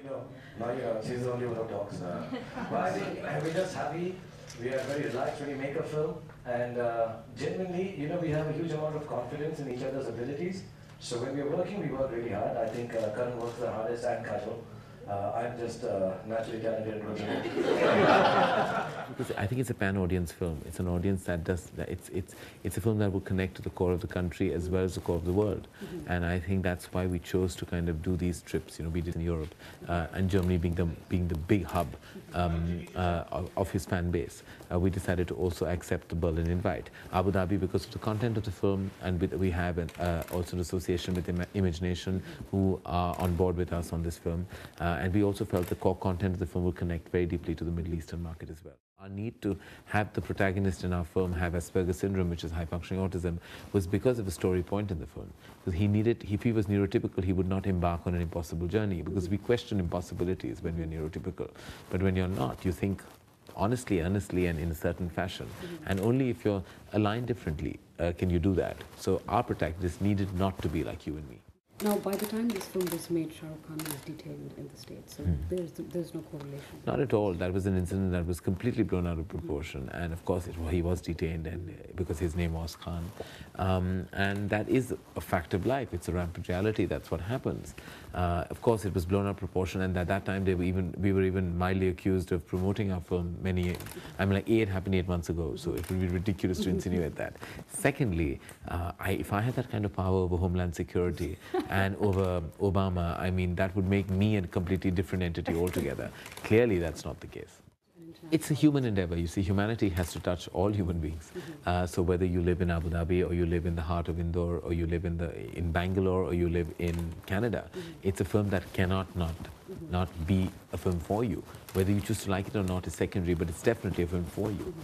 Now you know, she's the only one who talks. But I think we're just happy. We are very relaxed when we make a film, and genuinely, we have a huge amount of confidence in each other's abilities. So when we're working, we work really hard. I think Karan works the hardest, and Kajol. I'm just naturally talented and good. Because I think it's a pan-audience film. It's an audience that does. It's a film that will connect to the core of the country as well as the core of the world. And I think that's why we chose to kind of do these trips. We did in Europe, and Germany being the big hub of his fan base. We decided to also accept the Berlin invite. Abu Dhabi, because of the content of the film, and we have also an association with Imagination, who are on board with us on this film. And we also felt the core content of the film will connect very deeply to the Middle Eastern market as well. Our need to have the protagonist in our film have Asperger's syndrome, which is high-functioning autism, was because of a story point in the film. Because if he was neurotypical, he would not embark on an impossible journey, because we question impossibilities when we're neurotypical. But when you're not, you think honestly, earnestly, and in a certain fashion. And only if you're aligned differently can you do that. So our protagonist needed not to be like you and me. Now, by the time this film was made, Shah Rukh Khan was detained in the States, so there's no correlation. Not at all. That was an incident that was completely blown out of proportion. And of course, he was detained, and because his name was Khan. And that is a fact of life. It's a rampant reality. That's what happens. Of course, it was blown out of proportion, and at that time, we were even mildly accused of promoting our film it happened 8 months ago, so it would be ridiculous to insinuate that. Secondly, if I had that kind of power over Homeland Security, and over Obama, that would make me a completely different entity altogether. Clearly, that's not the case. It's a human endeavor. You see, humanity has to touch all human beings. So whether you live in Abu Dhabi, or you live in the heart of Indore, or you live in Bangalore, or you live in Canada, it's a film that cannot not be a film for you. Whether you choose to like it or not is secondary, but it's definitely a film for you.